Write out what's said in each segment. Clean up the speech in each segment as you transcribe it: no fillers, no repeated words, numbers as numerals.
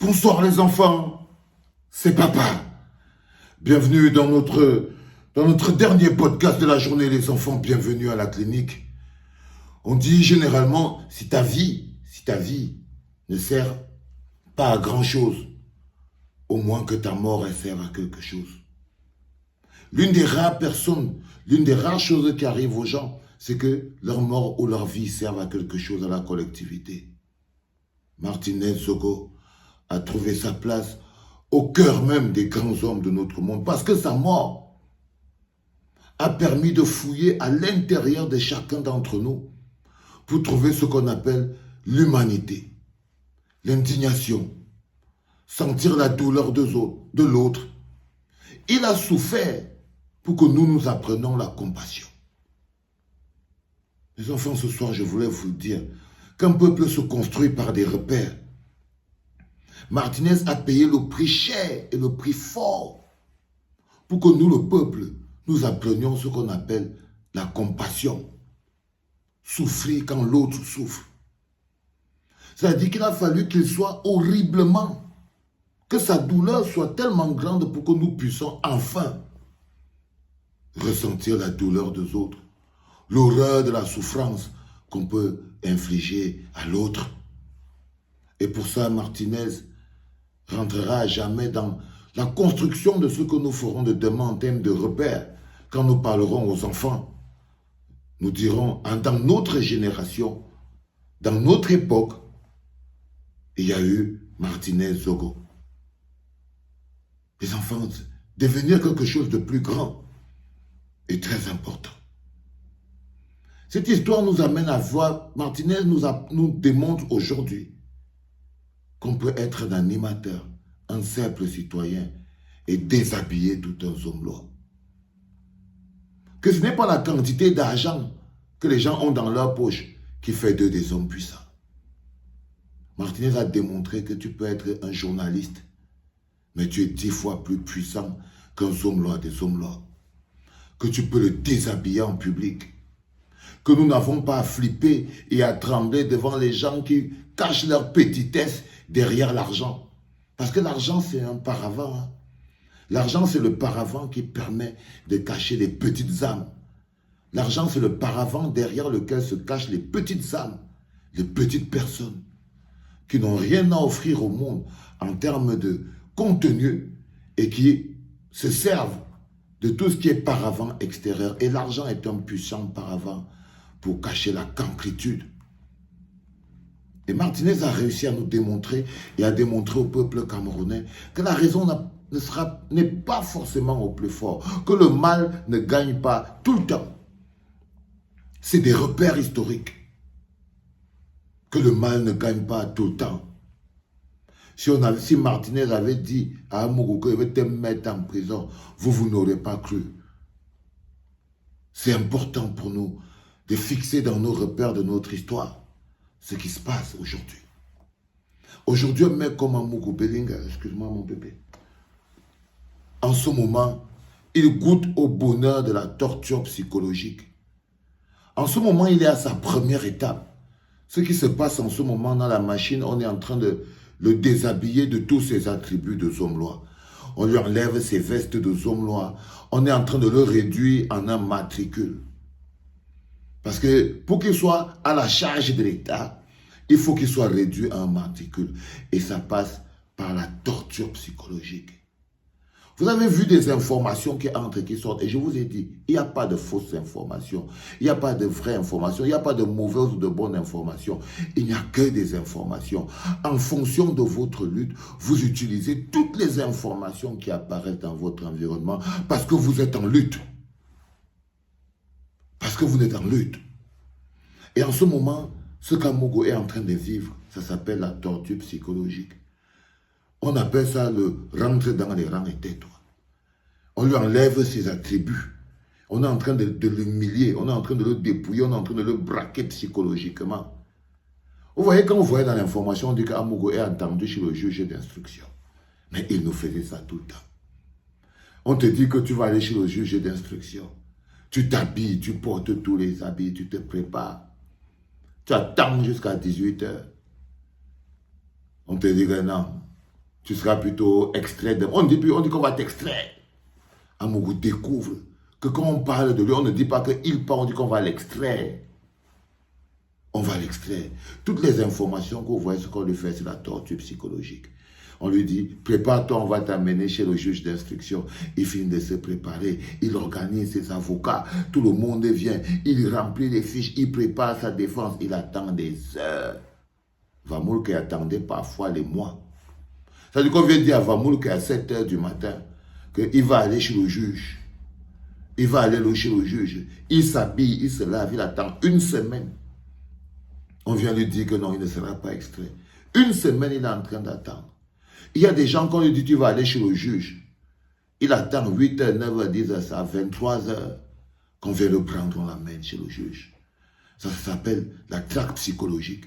Bonsoir les enfants, c'est papa. Bienvenue dans notre dernier podcast de la journée les enfants, bienvenue à la clinique. On dit généralement, si ta vie ne sert pas à grand chose, au moins que ta mort elle serve à quelque chose. L'une des rares choses qui arrivent aux gens, c'est que leur mort ou leur vie servent à quelque chose à la collectivité. Martinez Zogo a trouvé sa place au cœur même des grands hommes de notre monde parce que sa mort a permis de fouiller à l'intérieur de chacun d'entre nous pour trouver ce qu'on appelle l'humanité, l'indignation, sentir la douleur de l'autre. Il a souffert pour que nous apprenions la compassion. Les enfants, ce soir, je voulais vous dire qu'un peuple se construit par des repères. Martinez a payé le prix cher et le prix fort pour que nous, le peuple, nous apprenions ce qu'on appelle la compassion. Souffrir quand l'autre souffre. C'est-à-dire qu'il a fallu qu'il soit horriblement, que sa douleur soit tellement grande pour que nous puissions enfin ressentir la douleur des autres, l'horreur de la souffrance qu'on peut infliger à l'autre. Et pour ça, Martinez rentrera à jamais dans la construction de ce que nous ferons de demain en termes de repères. Quand nous parlerons aux enfants, nous dirons, dans notre génération, dans notre époque, il y a eu Martinez Zogo. Les enfants, devenir quelque chose de plus grand est très important. Cette histoire nous amène à voir, Martinez nous démontre aujourd'hui qu'on peut être un animateur, un simple citoyen et déshabiller tout un Zomlois. Que ce n'est pas la quantité d'argent que les gens ont dans leur poche qui fait d'eux des hommes puissants. Martinez a démontré que tu peux être un journaliste, mais tu es 10 fois plus puissant qu'un Zomlois des Zomlois. Que tu peux le déshabiller en public. Que nous n'avons pas à flipper et à trembler devant les gens qui cachent leur petitesse derrière l'argent. Parce que l'argent, c'est un paravent. Hein. L'argent, c'est le paravent qui permet de cacher les petites âmes. L'argent, c'est le paravent derrière lequel se cachent les petites âmes, les petites personnes qui n'ont rien à offrir au monde en termes de contenu et qui se servent de tout ce qui est paravent extérieur. Et l'argent est un puissant paravent pour cacher la cancritude. Et Martinez a réussi à nous démontrer et à démontrer au peuple camerounais que la raison n'est pas forcément au plus fort, que le mal ne gagne pas tout le temps. C'est des repères historiques. Que le mal ne gagne pas tout le temps. Si Martinez avait dit à Amougou qu'il veut te mettre en prison, vous n'aurez pas cru. C'est important pour nous de fixer dans nos repères de notre histoire ce qui se passe aujourd'hui. Aujourd'hui, un mec comme Amougou Belinga, excuse-moi mon bébé, en ce moment, il goûte au bonheur de la torture psychologique. En ce moment, il est à sa première étape. Ce qui se passe en ce moment dans la machine, on est en train de le déshabiller de tous ses attributs de Zomlois. On lui enlève ses vestes de Zomlois. On est en train de le réduire en un matricule. Parce que pour qu'il soit à la charge de l'État, il faut qu'il soit réduit à un matricule. Et ça passe par la torture psychologique. Vous avez vu des informations qui entrent et qui sortent. Et je vous ai dit, il n'y a pas de fausses informations. Il n'y a pas de vraies informations. Il n'y a pas de mauvaises ou de bonnes informations. Il n'y a que des informations. En fonction de votre lutte, vous utilisez toutes les informations qui apparaissent dans votre environnement parce que vous êtes en lutte. Parce que vous êtes en lutte. Et en ce moment, ce qu'Amougou est en train de vivre, ça s'appelle la torture psychologique. On appelle ça le rentrer dans les rangs et tais-toi. On lui enlève ses attributs. On est en train de l'humilier, on est en train de le dépouiller, on est en train de le braquer psychologiquement. Vous voyez, quand vous voyez dans l'information, on dit qu'Amougou est entendu chez le juge d'instruction. Mais il nous faisait ça tout le temps. On te dit que tu vas aller chez le juge d'instruction. Tu t'habilles, tu portes tous les habits, tu te prépares. Tu attends jusqu'à 18 h. On te dit que non, tu seras plutôt extrait. On dit qu'on va t'extraire. Amougou découvre que quand on parle de lui, on ne dit pas qu'il part, on dit qu'on va l'extraire. On va l'extraire. Toutes les informations que vous voyez, ce qu'on lui fait, c'est la torture psychologique. On lui dit, prépare-toi, on va t'amener chez le juge d'instruction. Il finit de se préparer, il organise ses avocats, tout le monde vient, il remplit les fiches, il prépare sa défense, il attend des heures. Vamoul qui attendait parfois les mois. Ça veut dire qu'on vient dire à Vamoul qu'à 7 heures du matin, qu'il va aller chez le juge. Il va aller chez le juge. Il s'habille, il se lave, il attend une semaine. On vient lui dire que non, il ne sera pas extrait. Une semaine, il est en train d'attendre. Il y a des gens, quand on lui dit tu vas aller chez le juge, il attend 8 h, 9 h, 10 h, ça, 23 h, qu'on vient le prendre, on l'amène chez le juge. Ça s'appelle la traque psychologique.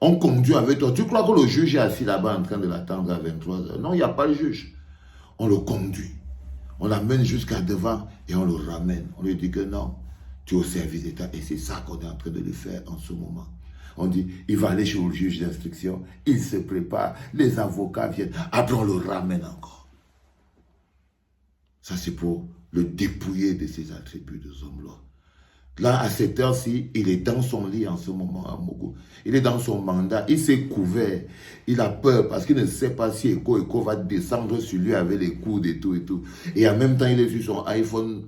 On conduit avec toi. Tu crois que le juge est assis là-bas en train de l'attendre à 23 h? Non, il n'y a pas le juge. On le conduit. On l'amène jusqu'à devant et on le ramène. On lui dit que non, tu es au service d'État. Et c'est ça qu'on est en train de lui faire en ce moment. On dit, il va aller chez le juge d'instruction, il se prépare, les avocats viennent, après on le ramène encore. Ça c'est pour le dépouiller de ses attributs de homme-là. Là, à cette heure-ci, il est dans son lit en ce moment à Mogo. Il est dans son mandat, il s'est couvert. Il a peur parce qu'il ne sait pas si Eko va descendre sur lui avec les coudes et tout et tout. Et en même temps, il est sur son iPhone,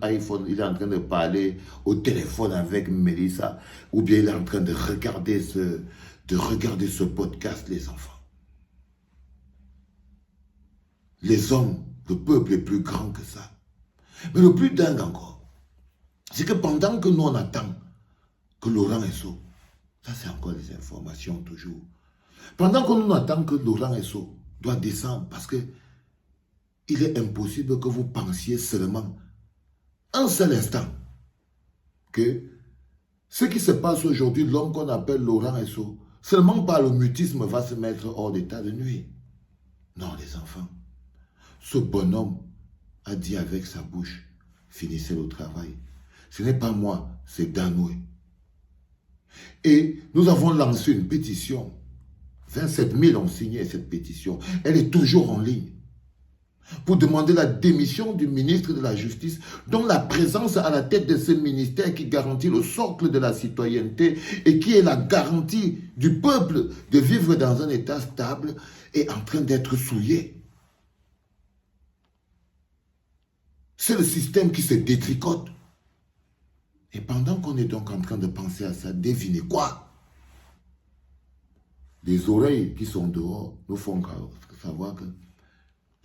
il est en train de parler au téléphone avec Mélissa. Ou bien il est en train de regarder ce podcast, les enfants. Les hommes, le peuple est plus grand que ça. Mais le plus dingue encore, c'est que pendant que nous on attend que Laurent Esso, ça c'est encore des informations toujours, pendant que nous attendons que Laurent Esso doit descendre, parce que il est impossible que vous pensiez seulement un seul instant que ce qui se passe aujourd'hui, l'homme qu'on appelle Laurent Esso, seulement par le mutisme va se mettre hors d'état de nuire. Non les enfants, ce bonhomme a dit avec sa bouche, finissez le travail. Ce n'est pas moi, c'est Danoué. Et nous avons lancé une pétition. 27 000 ont signé cette pétition. Elle est toujours en ligne. Pour demander la démission du ministre de la Justice, dont la présence à la tête de ce ministère qui garantit le socle de la citoyenneté et qui est la garantie du peuple de vivre dans un état stable est en train d'être souillée. C'est le système qui se détricote. Et pendant qu'on est donc en train de penser à ça, devinez quoi? Les oreilles qui sont dehors nous font savoir que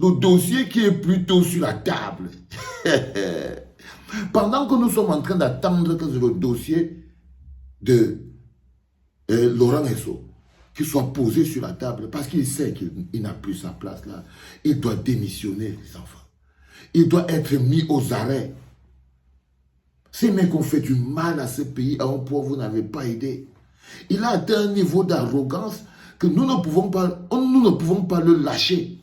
le dossier qui est plutôt sur la table, pendant que nous sommes en train d'attendre que le dossier de Laurent Esso qui soit posé sur la table, parce qu'il sait qu'il n'a plus sa place là, il doit démissionner, les enfants. Il doit être mis aux arrêts. Ces mecs ont fait du mal à ce pays à un point où vous n'avez pas aidé. Il a atteint un niveau d'arrogance que nous ne pouvons pas le lâcher.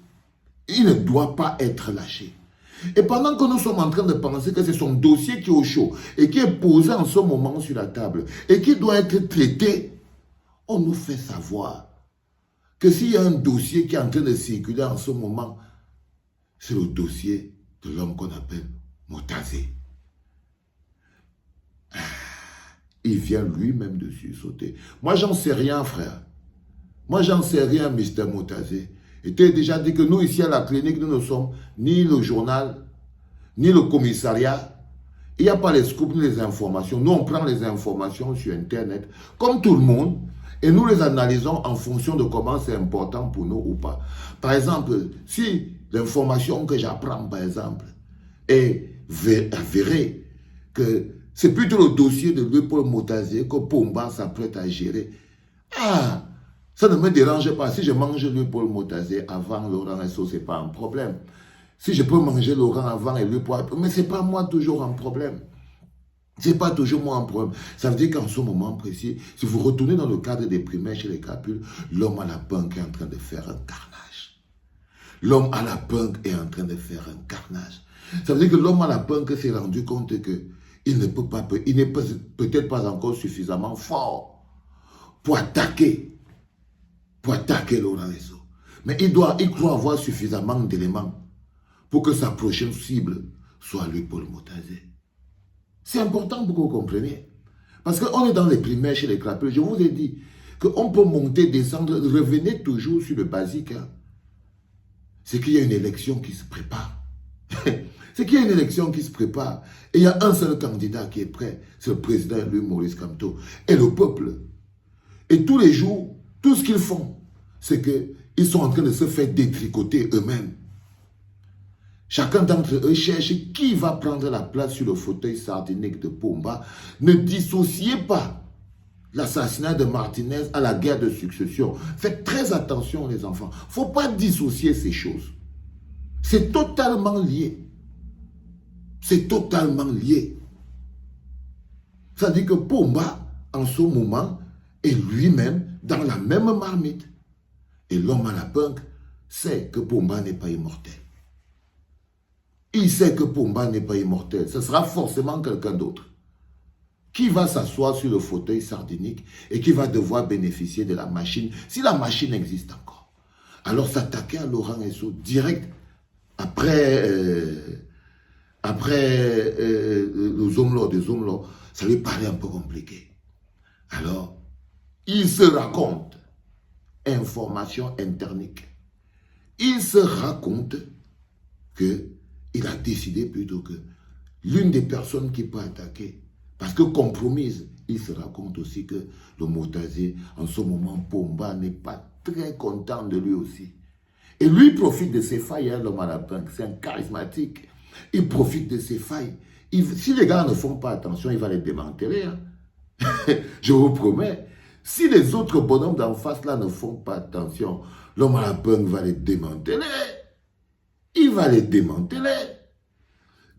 Il ne doit pas être lâché. Et pendant que nous sommes en train de penser que c'est son dossier qui est au chaud et qui est posé en ce moment sur la table et qui doit être traité, on nous fait savoir que s'il y a un dossier qui est en train de circuler en ce moment, c'est le dossier de l'homme qu'on appelle Motazé. Il vient lui-même dessus sauter. Moi, j'en sais rien, frère. Moi, j'en sais rien, Mr. Motazé. Et tu as déjà dit que nous, ici à la clinique, nous ne sommes ni le journal, ni le commissariat. Il n'y a pas les scoops ni les informations. Nous, on prend les informations sur Internet, comme tout le monde, et nous les analysons en fonction de comment c'est important pour nous ou pas. Par exemple, si l'information que j'apprends, par exemple, est avérée, que c'est plutôt le dossier de Louis-Paul Motazé que Pomba s'apprête à gérer. Ah, ça ne me dérange pas. Si je mange Louis-Paul Motazé avant Laurent Esso, ce n'est pas un problème. Si je peux manger Laurent avant et Louis-Paul, mais ce n'est pas moi toujours un problème. Ce n'est pas toujours moi un problème. Ça veut dire qu'en ce moment précis, si vous retournez dans le cadre des primaires chez les capules, l'homme à la punk est en train de faire un carnage. L'homme à la punk est en train de faire un carnage. Ça veut dire que l'homme à la punk s'est rendu compte que il n'est peut-être pas encore suffisamment fort pour attaquer Laurent Esso. Mais il croit avoir suffisamment d'éléments pour que sa prochaine cible soit lui, Paul Motazé. C'est important pour que vous compreniez. Parce qu'on est dans les primaires chez les crapules. Je vous ai dit qu'on peut monter, descendre, revenez toujours sur le basique. Hein. C'est qu'il y a une élection qui se prépare. C'est qu'il y a une élection qui se prépare. Et il y a un seul candidat qui est prêt. C'est le président, lui, Maurice Kamto. Et le peuple. Et tous les jours, tout ce qu'ils font, c'est qu'ils sont en train de se faire détricoter eux-mêmes. Chacun d'entre eux cherche qui va prendre la place sur le fauteuil sardinique de Pomba. Ne dissociez pas l'assassinat de Martinez à la guerre de succession. Faites très attention les enfants. Il ne faut pas dissocier ces choses. C'est totalement lié. C'est totalement lié. Ça dit que Pomba, en ce moment, est lui-même dans la même marmite. Et l'homme à la punk sait que Pomba n'est pas immortel. Il sait que Pomba n'est pas immortel. Ce sera forcément quelqu'un d'autre qui va s'asseoir sur le fauteuil sardinique et qui va devoir bénéficier de la machine, si la machine existe encore. Alors s'attaquer à Laurent Esso direct après le Zomlo, ça lui paraît un peu compliqué. Alors, il se raconte, information internique, il se raconte qu'il a décidé plutôt que l'une des personnes qui peut attaquer, parce que compromise, il se raconte aussi que le Motazé, en ce moment, Pomba n'est pas très content de lui aussi. Et lui profite de ses failles, hein, l'homme à la punk, c'est un charismatique. Il profite de ses failles. Si les gars ne font pas attention, il va les démanteler. Hein. Je vous promets. Si les autres bonhommes d'en face là ne font pas attention, l'homme à la punk va les démanteler. Il va les démanteler.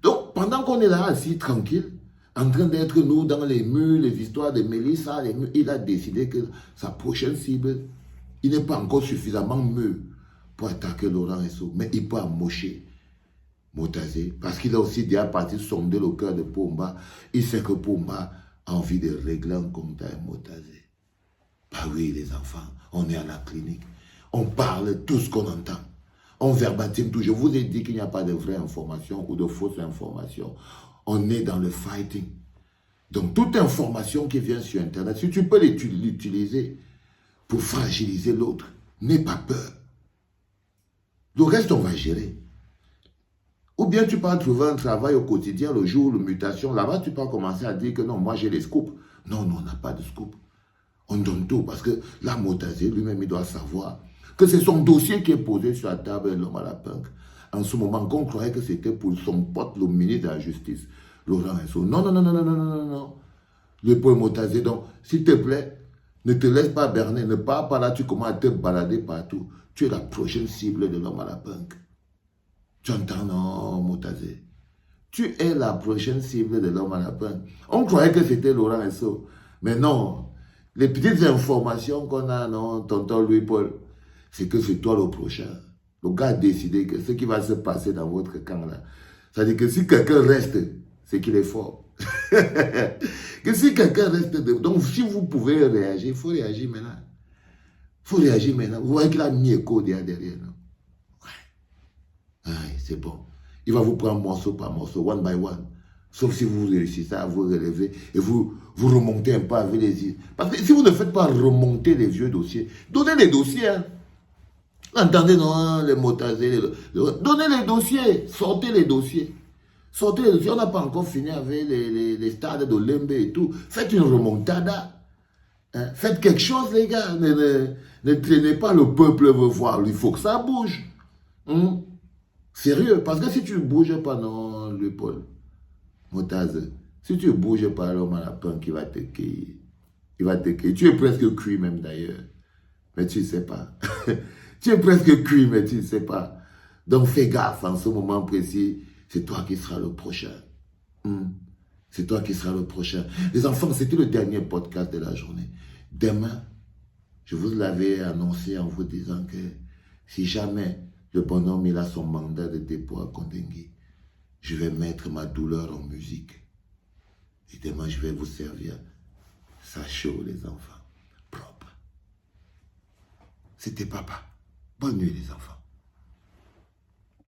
Donc, pendant qu'on est là assis tranquille, en train d'être nous dans les murs, les histoires de Mélissa, il a décidé que sa prochaine cible, il n'est pas encore suffisamment mûr pour attaquer Laurent Esso, mais il peut amocher Motazé, parce qu'il a aussi déjà parti sonder le cœur de Pomba. Il sait que Pomba a envie de régler un compte à Motazé. Bah oui, les enfants, on est à la clinique. On parle tout ce qu'on entend. On verbatime tout. Je vous ai dit qu'il n'y a pas de vraies informations ou de fausses informations. On est dans le fighting. Donc, toute information qui vient sur Internet, si tu peux l'utiliser pour fragiliser l'autre, n'aie pas peur. Le reste, on va gérer. Ou bien tu peux trouver un travail au quotidien, le jour, la mutation. Là-bas, tu peux commencer à dire que non, moi j'ai les scoops. Non, non, on n'a pas de scoop. On donne tout parce que là, Motazé, lui-même, il doit savoir que c'est son dossier qui est posé sur la table de l'homme à la punk. En ce moment, qu'on croyait que c'était pour son pote, le ministre de la Justice, Laurent Esso. Non, non, non, non, non, non, non, non. Le Paul Motazé, donc, s'il te plaît, ne te laisse pas berner, ne pars pas là, tu commences à te balader partout. Tu es la prochaine cible de l'homme à la punk. Tu entends, non, Motazé? Tu es la prochaine cible de l'homme à la punk. On croyait que c'était Laurent Esso. Mais non. Les petites informations qu'on a, non, tonton Louis-Paul, c'est que c'est toi le prochain. Le gars a décidé que ce qui va se passer dans votre camp là, c'est-à-dire que si quelqu'un reste, c'est qu'il est fort. Que si quelqu'un reste, donc si vous pouvez réagir, il faut réagir maintenant. Il faut réagir maintenant. Vous voyez qu'il a mis écho derrière, non? Ouais. Ouais, c'est bon. Il va vous prendre morceau par morceau, one by one. Sauf si vous réussissez à vous relever et vous remontez un peu avec les yeux. Parce que si vous ne faites pas remonter les vieux dossiers, donnez les dossiers. Hein. Entendez, non, les Motazé, donnez les dossiers, sortez les dossiers. Sortez les dossiers, on n'a pas encore fini avec les stades de Lembe et tout. Faites une remontada. Hein. Faites quelque chose, les gars. Ne traînez pas, le peuple veut voir. Il faut que ça bouge. Sérieux, parce que si tu ne bouges pas, non, le Paul. Motazé, si tu ne bouges pas, l'homme à la punk, il va te cueillir. Il va te cueillir. Tu es presque cuit même d'ailleurs. Mais tu ne sais pas. Tu es presque cuit, mais tu ne sais pas. Donc fais gaffe en ce moment précis. C'est toi qui seras le prochain. C'est toi qui seras le prochain. Les enfants, c'était le dernier podcast de la journée. Demain, je vous l'avais annoncé en vous disant que si jamais le bonhomme il a son mandat de dépôt à Kondengui, je vais mettre ma douleur en musique. Et demain, je vais vous servir ça chaud, les enfants. Propre. C'était papa. Bonne nuit les enfants.